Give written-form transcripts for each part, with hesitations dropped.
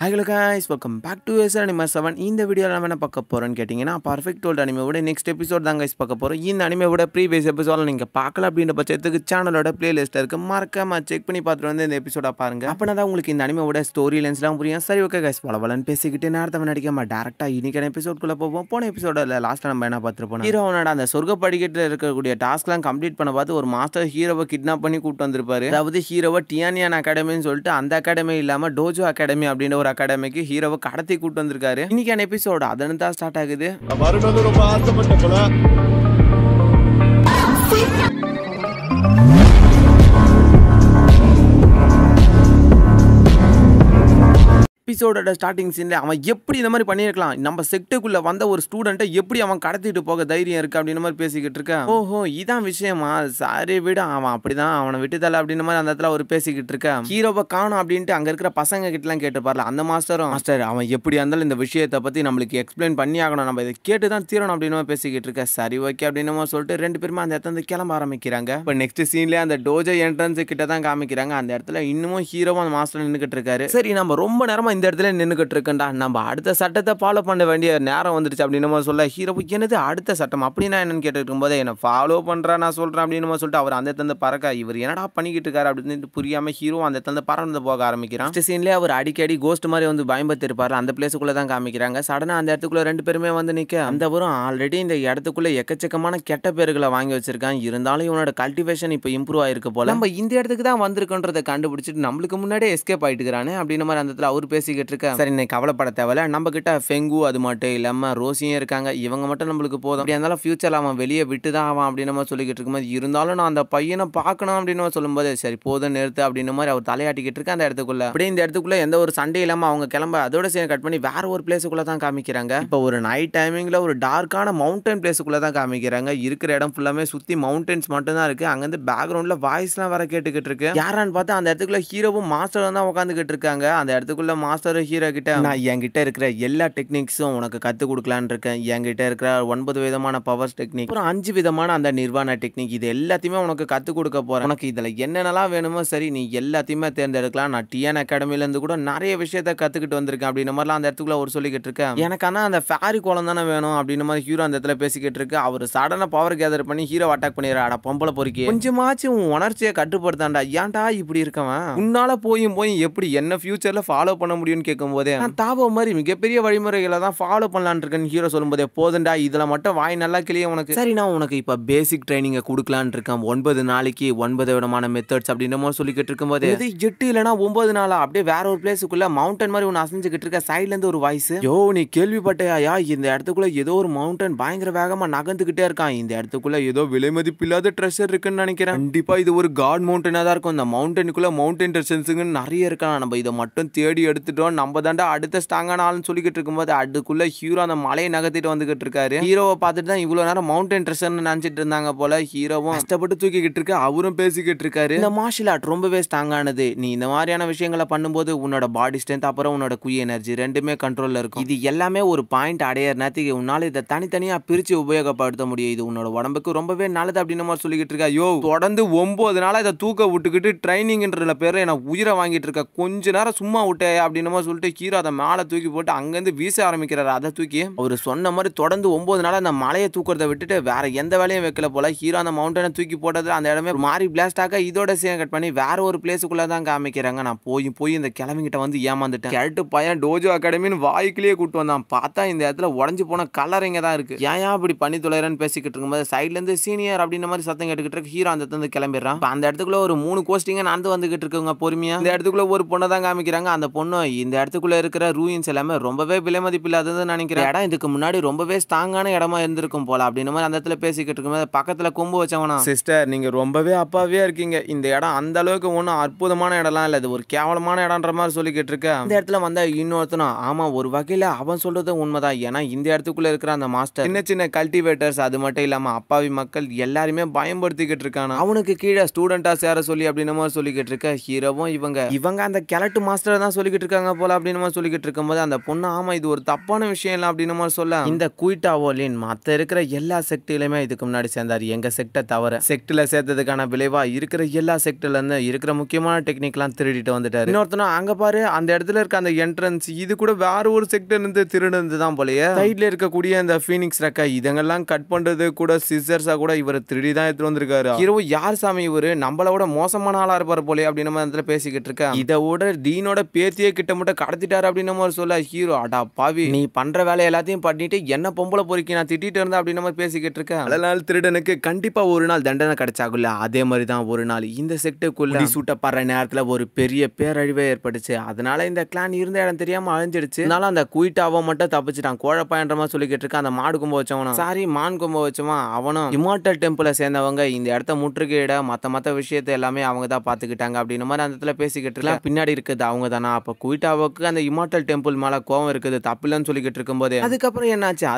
Hi hello guys, welcome back to Anime 7. இந்த வீடியோல நாம என்ன பார்க்க போறோம்னு கேட்டிங்கனா பர்ஃபெக்ட் வேர்ல்ட் அனிமேவோட நெக்ஸ்ட் எபிசோட் தான் गाइस பார்க்க போறோம். இந்த அனிமேவோட ப்ரீவியஸ் எபிசோட்ல நீங்க பார்க்கல அப்படின்ற பட்சத்துக்கு சேனலோட பிளேலிஸ்ட்ல இருக்கு. மறக்காம செக் பண்ணி பார்த்துட்டு வந்து இந்த எபிசோட பாருங்க. அப்பனா தான் உங்களுக்கு இந்த அனிமேவோட ஸ்டோரி லைன்ஸ்லாம் புரியும். சரி ஓகே गाइस, வளவலன்னு பேசிக்கிட்டு நேரத்தை நடிக்காம டைரக்டா இன்னைக்கான எபிசோட்குள்ள போவோம். போன எபிசோட்ல லாஸ்ட் நம்ம என்ன பார்த்திருப்போம், ஹீரோவோட அந்த சொர்க்க படிக்கட்டுல இருக்கக்கூடிய டாஸ்க்லாம் கம்ப்ளீட் பண்ண பார்த்து ஒரு மாஸ்டர் ஹீரோவை கிட்னாப் பண்ணி கூட்டி வந்திருப்பாரு. அதாவது ஹீரோவை டியானியன் அகாடமின்னு சொல்லிட்டு அந்த அகாடமி இல்லாம டோஜோ அகாடமி அப்படின்ற ஒரு அகாடமிக்கு ஹீரோவை கடத்தி கூட்டு வந்திருக்காரு. இன்னைக்கான எபிசோட் அதன் தான் ஸ்டார்ட் ஆகுது. ரொம்ப ஆசைப்பட்ட போல எபிசோடோட ஸ்டார்டிங் சீன்ல அவன் எப்படி இந்த மாதிரி பண்ணியிருக்கலாம், நம்ம செக்டுக்குள்ள வந்த ஒரு ஸ்டூடெண்ட்டை எப்படி அவன் கடத்திட்டு போக தைரியம் இருக்கு அப்படின்ற மாதிரி பேசிக்கிட்டு இருக்கான். ஓஹோ இதான் விஷயமா, சாரி விட அவன் அப்படிதான், அவனை விட்டுதல அப்படின்ற மாதிரி அந்த இடத்துல அவர் பேசிக்கிட்டு இருக்கான். ஹீரோவை காணும் அப்படின்ட்டு அங்க இருக்கிற பசங்க கிட்டலாம் கேட்டுப்பார்ல, அந்த மாஸ்டர் அவன் எப்படி இருந்தாலும் இந்த விஷயத்தை பத்தி நம்மளுக்கு எக்ஸ்பிளைன் பண்ணி ஆகணும், நம்ம இதை கேட்டு தான் தீரணும் அப்படின்னு மாதிரி பேசிக்கிட்டு இருக்க. சரி ஓகே அப்படின்னு சொல்லிட்டு ரெண்டு பேருமே அந்த இடத்துல கிளம்ப ஆரம்பிக்கிறாங்க. இப்போ நெக்ஸ்ட் சீன்ல அந்த டோஜோ என்ட்ரன்ஸ் கிட்ட தான் காமிக்கிறாங்க. அந்த இடத்துல இன்னமும் ஹீரோவும் அந்த மாஸ்டர் நின்றுகிட்டு இருக்காரு. சரி நம்ம ரொம்ப நேரமா இந்த இடத்துல நின்னுகிட்டு இருக்கேன்டா, நம்ம அடுத்த சட்டத்தை ஃபாலோ பண்ண வேண்டிய நேரம் வந்துருச்சு அப்படின்னு சொல்ல ஹீரோ என்னது அடுத்த சட்டம் அப்படின்னா என்னன்னு கேட்டு இருக்கும்போது என்ன ஃபாலோ பண்றா நான் சொல்றேன் அப்படின்னு சொல்லிட்டு அவர் அந்த இடத்துல பறக்க இவர் என்னடா பண்ணிக்கிட்டு இருக்காரு அப்படின்னு புரியாம ஹீரோ அந்த இடத்துல பறந்து போக ஆரம்பிக்கிறான். நெக்ஸ்ட் சீன்ல அவர் அடிக்கடி கோஸ்ட் மாதிரி வந்து பயம்படுத்தி இருப்பாரு. அந்த பிளேஸுக்குள்ள தான் காமிக்கிறாங்க. சடனா அந்த இடத்துக்குள்ள ரெண்டு பேருமே வந்து நிக்க, அந்த வரும் ஆல்ரெடி இந்த இடத்துக்குள்ள எக்கச்சக்கமான கெட்ட பேர்களை வாங்கி வச்சிருக்கான். இருந்தாலும் இவனோட கல்டிவேஷன் இப்போ இம்ப்ரூவ் ஆயிருக்கு போல. நம்ம இந்த இடத்துக்கு தான் வந்திருக்கோன்றதை கண்டுபிடிச்சிட்டு நம்மளுக்கு முன்னாடியே எஸ்கேப் ஆயிட்டு இருக்கானே அப்படின்னு மாதிரி அந்த இடத்துல அவர் பேசிக்கிட்டு இருக்க. சரி இன்னைக்கு கவலைப்பட தேவையில்ல, நம்ம கிட்ட ஃபெங்கு அது மட்டும் இல்லாம ரோசியும் இருக்காங்க, இவங்க மட்டும் நம்மளுக்கு போதும். அப்படி இருந்தாலும் ஃபியூச்சர்ல அவன் வெளியே விட்டு தான் அவன் அப்படின்னு நம்ம சொல்லிக்கிட்டு இருக்கும்போது, இருந்தாலும் நான் அந்த பையனை பார்க்கணும் அப்படின்னு சொல்லும்போது சரி போதும் நிறுத்து அப்படின்னு மாதிரி அவர் தலையாட்டிக்கிட்டு இருக்க. அந்த இடத்துக்குள்ள அப்படியே இந்த இடத்துக்குள்ள எந்த ஒரு சண்டே இல்லாம அவங்க கிளம்ப அதோட சேர்ந்து கட் பண்ணி வேற ஒரு பிளேஸுக்குள்ள தான் காமிக்கிறாங்க. இப்போ ஒரு நைட் டைமிங்ல ஒரு டார்க்கான மவுண்டன் பிளேஸுக்குள்ள தான் காமிக்கிறாங்க. இருக்கிற இடம் ஃபுல்லாமே சுத்தி மவுண்டன்ஸ் மட்டும் தான் இருக்கு. அங்கிருந்து பேக்ரவுண்ட்ல வாய்ஸ்லாம் வர கேட்டுக்கிட்டு இருக்கு. யாரான்னு பார்த்தா அந்த இடத்துக்குள்ள ஹீரோவும் மாஸ்டரும் தான் உட்காந்துக்கிட்டு இருக்காங்க. அந்த இடத்துக்குள்ள மாஸ்டர் ஹீரோ கிட்ட நான் என்கிட்ட இருக்கிற எல்லா டெக்னிக்ஸும் உனக்கு கற்றுக் கொடுக்கலான்னு இருக்கேன். என்கிட்ட இருக்கிற 9 விதமான பவர்ஸ் டெக்னிக், அப்புறம் 5 விதமான அந்த நிர்வாண டெக்னிக், இது எல்லாத்தையுமே உனக்கு கற்றுக் கொடுக்க போறேன். உனக்கு இதில் என்னென்னலாம் வேணுமோ சரி நீ எல்லாத்தையுமே தேர்ந்தெடுக்கலாம். நான் டிஎன் அகாடமிலேருந்து கூட நிறைய விஷயத்த கற்றுக்கிட்டு வந்திருக்கேன் அப்படின்ற மாதிரிலாம் அந்த இடத்துக்குள்ள ஒரு சொல்லிக்கிட்டு இருக்கேன். எனக்கு ஆனால் அந்த ஃபேரி கோலம் தானே வேணும் அப்படின்ற மாதிரி ஹீரோ அந்த இடத்துல பேசிக்கிட்டு இருக்கு. அவர் சடனாக பவர் கேதர் பண்ணி ஹீரோ அட்டாக் பண்ணிடுறாடா பொம்பளை பொறுக்கி, கொஞ்சமாச்சும் உன் உணர்ச்சியை கட்டுப்படுத்தாண்டா, ஏன்டா இப்படி இருக்கவன், உன்னால போய் எப்படி என்ன ஃபியூச்சர்ல ஃபாலோ பண்ண முடியும்னு கேட்கும் போதே நான் தாவோ மாதிரி மிகப்பெரிய வழிமுறைகளை தான் ஃபாலோ பண்ணலான்னு இருக்கேன் ஹீரோ சொல்லும்போதே போதுண்டா இதுல மட்டும் வாய் நல்லா கிளிய உனக்கு. சரி நான் உனக்கு இப்ப பேசிக் ட்ரைனிங்கை கொடுக்கலான்னு இருக்கேன். 9 நாளைக்கு 9 விதமான மெத்தட்ஸ் அப்படின்னு சொல்லிக்கிட்டு இருக்கும்போது இது 8 இல்லைனா 9 நாளா அப்படியே வேற ஒரு பிளேஸுக்குள்ள மவுண்டன் மாதிரி ஒன்று அசைஞ்சுக்கிட்டு இருக்க. சைட்ல இருந்து ஒரு வாய்ஸ், யோ நீ கேள்விப்பட்டையா இந்த இடத்துக்குள்ள ஏதோ ஒரு மவுண்டன் பயங்கர வேகமா நகர்ந்துகிட்டே இருக்கான். இந்த இடத்துக்குள்ள ஏதோ விலை மதிப்பில்லாத ட்ரெஷர் இருக்குன்னு நினைக்கிறேன். கண்டிப்பா இது ஒரு காட் மவுண்டனா தான் இருக்கும். இந்த மவுண்டனுக்குள்ள மவுண்டன் ட்ரெஷர்ஸுங்க நிறைய இருக்கலாம். நம்ம இதை மட்டும் தேடி எடுத்துட்டோம், நம்ம தாண்டா அடுத்த ஸ்ட்ராங்கான ஆள்னு சொல்லிக்கிட்டு இருக்கும்போது அதுக்குள்ள ஹீரோ அந்த மலையை நகர்த்திட்டு வந்துகிட்டு இருக்காரு. ஹீரோவை பார்த்துட்டு தான் இவ்வளவு நேரம் மவுண்டன் ட்ரெஷர்னு நினைச்சிட்டு இருந்தாங்க போல. ஹீரோவும் கஷ்டப்பட்டு தூக்கிக்கிட்டு இருக்க, அவரும் பேசிக்கிட்டு இருக்காரு. இந்த மார்ஷல் ஆர்ட் ரொம்பவே ஸ்ட்ராங்கானது, நீ இந்த மாதிரியான விஷயங்களை பண்ணும்போது உன்னோட பாடி ஸ்ட்ரென்த் அப்புறம் உன்னோட குய் எனர்ஜி ரெண்டுமே கண்ட்ரோல்ல இருக்கும். இது எல்லாமே ஒரு பாயிண்ட் அடையிற நேரத்துக்கு உன்னால இதை தனித்தனியா பிரிச்சு உபயோகப்படுத்த முடியும். இது உன்னோட உடம்புக்கு ரொம்பவே நல்லது அப்படின்னு மாதிரி சொல்லிக்கிட்டு இருக்கா. யோ தொடர்ந்து 9 நாளா இதை தூக்க விட்டுக்கிட்டு ட்ரைனிங்ன்ற பேர்ல என்ன உயிரை வாங்கிட்டு இருக்க, கொஞ்ச நேரம் சும்மா விட்டே அப்படின்னு சொல்லிட்டு ஹீரோ அதை மேலே தூக்கி போட்டு அங்கேருந்து வீச ஆரம்பிக்கிறாரு. அதை தூக்கி அவர் சொன்ன மாதிரி தொடர்ந்து 9 நாள் அந்த மலையை தூக்குறதை விட்டுட்டு வேற எந்த வேலையும் வைக்கல போல. ஹீரோ அந்த மவுண்டனை தூக்கி போட்டது அந்த இடமே மாறி பிளாஸ்ட் ஆக இதோட சேம் கட் பண்ணி வேற ஒரு பிளேஸுக்குள்ள தான் காமிக்கிறாங்க. நான் போய் இந்த கிழமைகிட்ட வந்து ஏமாந்துட்டேன். கேட்டு பையன் டோஜோ அகாடமின்னு வாய்க்குள்ளேயே கூட்டு வந்தான். பார்த்தா இந்த இடத்துல உடஞ்சு போன கலரிங்க தான் இருக்கு. ஏன் இப்படி பண்ணி தொலைறன்னு பேசிக்கிட்டு இருக்கும்போது சைட்ல இருந்து சீனியர் அப்படின்ற மாதிரி சத்தம் கேட்டுக்கிட்டு இருக்கு. ஹீரோ அந்த இடத்துல கிளம்பிடுறான். அந்த இடத்துக்குள்ள ஒரு 3 கோஸ்டிங்க நடந்து வந்துகிட்டு இருக்குங்க பொறுமையா. இந்த இடத்துக்குள்ள ஒரு பொண்ணை தான் காமிக்கிறாங்க. அந்த பொண்ணு இந்த இடத்துக்குள்ள இருக்கிற ரூயின்ஸ் எல்லாமே ரொம்பவே விலை மதிப்பு இல்லாததுன்னு நினைக்கிறேன். இடம் இதுக்கு முன்னாடி ரொம்பவே ஸ்ட்ராங்கான இடமா இருந்திருக்கும் போல அப்படின்னு மாதிரி அந்த இடத்துல பேசிக்கிட்டு இருக்கும்போது பக்கத்துல கொம்பு வச்சவனா, சிஸ்டர் நீங்க ரொம்பவே அப்பாவே இருக்கீங்க, இந்த இடம் அந்த அளவுக்கு ஒன்றும் அற்புதமான இடம்லாம் இல்லை, இது ஒரு கேவலமான இடம்ன்ற மாதிரி சொல்லிக்கிட்டு இருக்க. இந்த இடத்துல வந்தா இன்னொருத்தனா ஆமா ஒரு வகையில அவன் சொல்றது உண்மைதான். ஏன்னா இந்த இடத்துக்குள்ள இருக்கிற அந்த மாஸ்டர் சின்ன சின்ன கல்டிவேட்டர்ஸ் அது மட்டும் இல்லாம அப்பாவி மக்கள் எல்லாருமே பயன்படுத்திக்கிட்டு இருக்கான, அவனுக்கு கீழே ஸ்டூடெண்டா சேர சொல்லி அப்படின்னு மாதிரி சொல்லிக்கிட்டு இருக்க. ஹீரோவும் இவங்க அந்த கிழட்டு மாஸ்டர் தான் சொல்லிக்கிட்டு இருக்காங்க. இருக்காங்க போல அப்படின்னு நம்ம சொல்லிக்கிட்டு இருக்கும்போது அந்த பொண்ணு ஆமா இது ஒரு தப்பான விஷயம் இல்லை அப்படின்னு நம்ம சொல்ல இந்த குயிட்டாவோலின் மற்ற இருக்கிற எல்லா செக்டிலுமே இதுக்கு முன்னாடி சேர்ந்தாரு எங்க செக்டை தவிர செக்டில் சேர்த்ததுக்கான விளைவா இருக்கிற எல்லா செக்டில இருந்து இருக்கிற முக்கியமான டெக்னிக்லாம் திருடிட்டு வந்துட்டாரு. இன்னொருத்தனும் அங்க பாரு அந்த இடத்துல இருக்க அந்த என்ட்ரன்ஸ் இது கூட வேற ஒரு செக்டர் இருந்து திருடுனது தான் போலயே. சைட்ல இருக்கக்கூடிய இந்த ஃபீனிக்ஸ் ரெக்கா இதெல்லாம் கட் பண்றது கூட சிசர்ஸா கூட இவர் திருடி தான் எடுத்து வந்திருக்காரு. ஹீரோ யார் சாமி இவரு நம்மளோட மோசமான ஆளா இருப்பாரு போலயே அப்படின்னு நம்ம இடத்துல பேசிக்கிட்டு இருக்க இதை விட டீனோட பேத்தியே கிட்ட மட்டும் கடத்திட்டாரு அப்படின்னு நம்ம சொல்ல ஹீரோ அடா பாவி நீ பண்ற வேலை எல்லாத்தையும் பண்ணிட்டு என்ன பொம்பளை பொறுக்கி நான் திட்டிட்டு இருந்தா அப்படின்னு நம்ம பேசிக்கிட்டு இருக்கேன். அதனால் திருடனுக்கு கண்டிப்பா ஒரு நாள் தண்டனை கிடைச்சாகுல்ல அதே மாதிரி தான் ஒரு நாள் இந்த செக்டுக்குள்ள சூட்டப்படுற நேரத்துல ஒரு பெரிய பேரழிவே ஏற்பட்டுச்சு. அதனால இந்த கிளான் இருந்த இடம் தெரியாம அழிஞ்சிடுச்சு. அதனால அந்த குயிட்டாவை மட்டும் தப்பிச்சிட்டான். கோழப்பாயன்ற மாதிரி சொல்லிக்கிட்டு இருக்க அந்த மாடு கும்ப வச்சவனும் சாரி மான் கும்ப வச்சவன் அவனும் இமார்டல் டெம்பிளை சேர்ந்தவங்க இந்த இடத்த முற்றுகையிட மத்த விஷயத்தை எல்லாமே அவங்க தான் பாத்துக்கிட்டாங்க அப்படின்னு மாதிரி அந்த இடத்துல பேசிக்கிட்டு இருக்கலாம். பின்னாடி இருக்குது அவங்க தானா அப்ப குயிட்டாவுக்கு அந்த இமார்டல் டெம்பிள் மேல கோவம் இருக்குது தப்பில்லன்னு சொல்லிக்கிட்டு இருக்கும்போது அதுக்கப்புறம்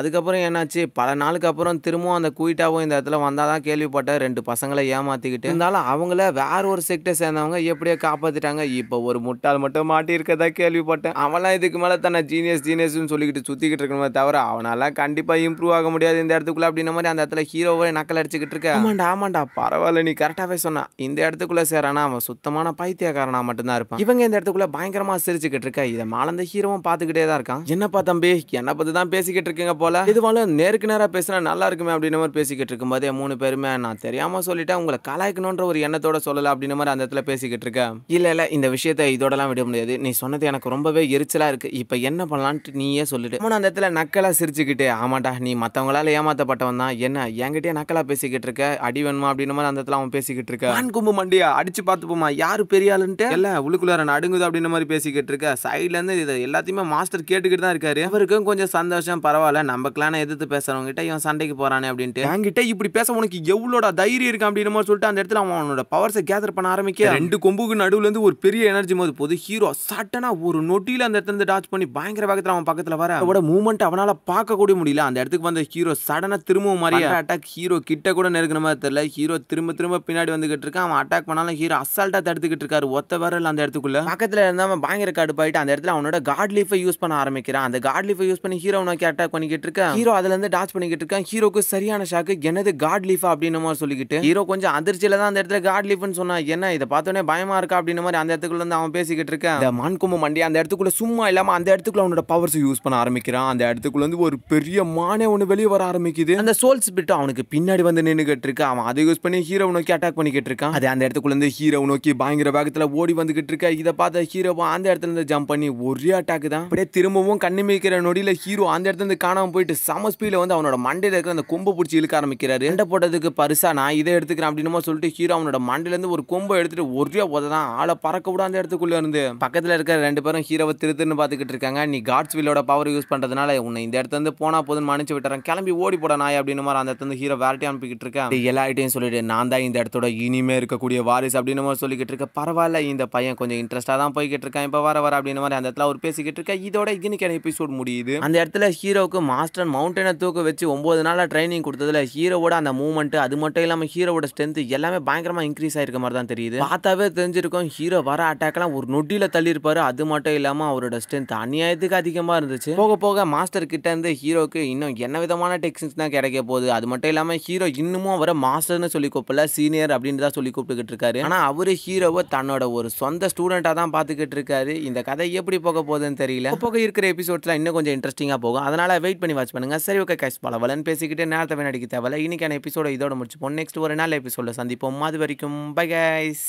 என்னாச்சு பல நாளுக்கு அப்புறம் திரும்பவும் அந்த குயிட்டாவும் இந்த இடத்துல வந்தாதான் கேள்விப்பட்ட ரெண்டு பசங்களை ஏமாத்திக்கிட்டு இருந்தாலும் அவங்கள வேற ஒரு செக்டை சேர்ந்தவங்க எப்படியோ காப்பாத்திட்டாங்க. இப்போ ஒரு முட்டாள் மட்டும் மாட்டி இருக்கதா கேள்விப்பட்டேன். அவன்லாம் இதுக்கு மேல தன்னை ஜீனியஸ்னு சொல்லிக்கிட்டு சுத்திக்கிட்டு இருக்கணுமே தவிர அவனால கண்டிப்பா இம்ப்ரூவ் ஆக முடியாது இந்த இடத்துக்குள்ள அப்படின்ற மாதிரி அந்த இடத்துல ஹீரோவை நக்கல் அடிச்சுக்கிட்டு இருக்க. ஆமாண்டா பரவாயில்ல நீ கரெக்டாவே சொன்னா இந்த இடத்துக்குள்ள சேரானா அவன் சுத்தமான பைத்தியக்காரனா மட்டும்தான் இருப்பான். இவங்க இந்த இடத்துக்குள்ள பயங்கரமா சிரிச்சுக்கிட்டு இருக்க இதை மாலந்த ஹீரோவும் பாத்துக்கிட்டே தான் இருக்கான். என்னப்பா தம்பி என்ன பத்தி தான் பேசிக்கிட்டு இருக்கீங்க போல இதுவாலும் நேருக்கு நேரா பேசினா நல்லா இருக்குமே அப்படின்னு மாதிரி பேசிக்கிட்டு இருக்கும்போதே மூணு பேருமே நான் தெரியாம சொல்லிட்டேன் உங்களை கலாய்க்கணும்ன்ற ஒரு எண்ணத்தோட சொல்லல அப்படின்னு மாதிரி அந்த இடத்துல பேசிக்கிட்டு இருக்கேன். இல்ல இந்த விஷயத்தை இதோடலாம் விட முடியாது நீ சொன்னது எனக்கு ரொம்பவே எரிச்சலா இருக்கு இப்ப என்ன பண்ணலான்ட்டு நீயே சொல்லிட்டு அந்த இடத்துல நக்கலா சிரிச்சுக்கிட்டு ஆமாண்டா நீ மத்தவங்களால ஏமாத்தப்பட்டவன் தான் என்ன என்கிட்டயே நக்கலா பேசிக்கிட்டு இருக்க அடி வேணுமா அப்படின்னு மாதிரி அந்த இடத்துல அவன் பேசிக்கிட்டு இருக்க ஆண் கும்பு மண்டியா அடிச்சு பார்த்துப்போமா யாரு பெரிய ஆளுன்ட்டு இல்ல உள்ளுக்குள்ளார நடுங்குது அப்படின்னு மாதிரி பேசிக்கிட்டு இருக்க சைட்ல இருந்து இது எல்லாத்தையுமே மாஸ்டர் கேட்டுக்கிட்டு தான் இருக்காரு. அவருக்கும் கொஞ்சம் சந்தோஷம் பரவாயில்ல நம்ம கிளான எதிர்த்து பேசுறவங்க கிட்ட இவன் சண்டைக்கு போறானே அப்படின்ட்டு என்கிட்ட இப்படி பேச உனக்கு எவ்வளோட தைரியம் இருக்கு அப்படின்னு மாதிரி சொல்லிட்டு அந்த இடத்துல அவனோட பவர்ஸை கேதர் பண்ண ஆரம்பிக்க ரெண்டு கொம்புக்கு நடுவுல இருந்து ஒரு பெரிய எனர்ஜி மோது போது ஹீரோ சட்டனா ஒரு நொட்டியில அந்த இடத்துல டாச் பண்ணி பயங்கர வேகத்துல அவன் பக்கத்துல வர அவனோட மூவ்மெண்ட் அவனால பார்க்க கூட முடியல. அந்த இடத்துக்கு வந்த ஹீரோ சடனா திரும்பவும் மாதிரி அட்டாக் ஹீரோ கிட்ட கூட நெருங்கின மாதிரி தெரியல. ஹீரோ திரும்ப பின்னாடி வந்துகிட்டு இருக்கான். அவன் அட்டாக் பண்ணாலும் ஹீரோ அசால்ட்டா தடுத்துக்கிட்டு இருக்காரு ஒத்த வரல அந்த இடத்துக்குள்ள பக்கத்துல இருந்தவன் பயங்கர கடுப்பாயிட்டு அந்த இடத்துல அவனோட காட் லீஃபை யூஸ் பண்ண ஆரம்பிக்கிறான். அந்த காட் லீஃபை யூஸ் பண்ணி ஹீரோ நோக்கி அட்டாக் பண்ணிக்கிட்டு இருக்கான். ஹீரோ அதுல இருந்து டாச் பண்ணிக்கிட்டு இருக்கான். ஹீரோக்கு சரியான ஷாக்கு என்னது காட் லீஃபா அப்படின்னு மாதிரி சொல்லிக்கிட்டு ஹீரோ கொஞ்சம் அதிர்ச்சியில தான் அந்த இடத்துல காட் லீஃப்னு சொன்னா என்ன இதை பார்த்தோன்னே பயமா இருக்கா அப்படின்னு மாதிரி அந்த இடத்துக்குள்ள இருந்து அவன் பேசிக்கிட்டு இருக்கான். இந்த மான்கும்பு மண்டி அந்த இடத்துக்குள்ள சும்மா இல்லாம அந்த இடத்துக்குள்ள அவனோட பவர்ஸ் யூஸ் பண்ண ஆரம்பிக்கிறான். அந்த இடத்துக்குள்ள இருந்து ஒரு பெரிய மானே ஒண்ணு வெளியே வர ஆரம்பிக்குது. அந்த சோல் ஸ்பிரிட் அவனுக்கு பின்னாடி வந்து நின்னுகிட்டு இருக்கு. அவன் அதை யூஸ் பண்ணி ஹீரோ நோக்கி அட்டாக் பண்ணிக்கிட்டு இருக்கான். அது அந்த இடத்துக்குள்ள இருந்து ஹீரோ நோக்கி பயங்கர வேகத்துல ஓடி வந்துகிட்டு இருக்க. இதை பார்த்த ஹீரோ அந்த இடத்துல இருந்து ஜம்ப் பண்ணி ஒரே அட்டாக் தான். அப்படியே திரும்பவும் கண்ணு மிக்கிற நொடியில ஹீரோ அந்த இடத்துல இருந்து காணாம போயிட்டு சம ஸ்பீட்ல வந்து அவனோட மண்டையில இருக்கிற அந்த கொம்பை பிடிச்சி இழுக்க ஆரம்பிக்கிறாரு. ரெண்டை போட்டதுக்கு பரிசா நான் இதை எடுத்துக்கிறேன் அப்படின்னு சொல்லிட்டு ஹீரோ அவனோட மண்டையில இருந்து ஒரு கொம்பை எடுத்துட்டு ஒரே உததான் ஆளை பறக்க விட அந்த இடத்துக்குள்ள இருந்து பக்கத்துல இருக்கிற ரெண்டு பேரும் ஹீரோவை திருத்துன்னு பாத்துக்கிட்டு இருக்காங்க. நீ காட்ஸ் வில்லோட பவர் யூஸ் பண்றதுனால உன்னை இந்த இடத்துல இருந்து போனா போதுன்னு மன்னிச்சு விட்டுறேன் கிளம்பி ஓடி போட நாய் அப்படின்னு மாதிரி அந்த இடத்துல ஹீரோ வேரட்டி அனுப்பிக்கிட்டு இருக்கேன். எல்லா ஐட்டையும் சொல்லிட்டு நான் தான் இந்த இடத்தோட இனிமே இருக்கக்கூடிய வாரிசு அப்படின்னு சொல்லிக்கிட்டு இருக்க. பரவாயில்ல இந்த பையன் கொஞ்சம் இன்ட்ரெஸ்டா தான் போய்கிட்டு இருக்கான் இப்ப வர அப்படின்னு மாதிரி அந்த இடத்துல அவர் பேசிக்கிட்டு இருக்க. இதோட இன்னைக்கான எபிசோட் முடியுது. அந்த இடத்துல ஹீரோக்கு மாஸ்டர் மவுண்டனை தூக்க வச்சு 9 நாளா ட்ரைனிங் கொடுத்ததுல ஹீரோவோட அந்த மூவ்மெண்ட் அது மட்டும் இல்லாம ஹீரோவோட ஸ்ட்ரென்த் எல்லாமே பயங்கரமா இன்க்ரீஸ் ஆயிருக்க மாதிரி தான் தெரியுது. பார்த்தாவே தெரிஞ்சிருக்கும் ஹீரோ வர அட்டாக்லாம் ஒரு நொட்டியில தள்ளி இருப்பாரு. அது மட்டும் இல்லாம அவரோட ஸ்ட்ரென்த் அநியாயத்துக்கு அதிகமா இருந்துச்சு. போக போக மாஸ்டர் கிட்ட இருந்து ஹீரோக்கு இன்னும் என்ன விதமான டெக்னிக்ஸ் தான் கிடைக்க போகுது. அது மட்டும் இல்லாம ஹீரோ இன்னமும் அவரை மாஸ்டர்னு சொல்லி கூப்பிடல சீனியர் அப்படின்னு தான் சொல்லி கூப்பிட்டுக்கிட்டு இருக்காரு. ஆனா அவரு ஹீரோவை தன்னோட ஒரு சொந்த ஸ்டூடெண்டா தான் பாத்துக்கிட்டு இருக்காரு. இந்த கதை எப்படி போக போகுதுன்னு தெரியல. போக இருக்கிற எபிசோட்ஸ்ல இன்னும் கொஞ்சம் இன்ட்ரெஸ்டிங்கா போகும். அதனால வெயிட் பண்ணி வாட்ச் பண்ணுங்க. சரி ஓகே கைஸ் பலவலன்னு பேசிக்கிட்டு நேரத்தை வேணடிக்க தேவையில்ல. இன்னைக்கான எபிசோட இதோட முடிச்சுப்போம். நெக்ஸ்ட் ஒரு நாள் எபிசோட சந்திப்போம். அது வரைக்கும் பை கைஸ்.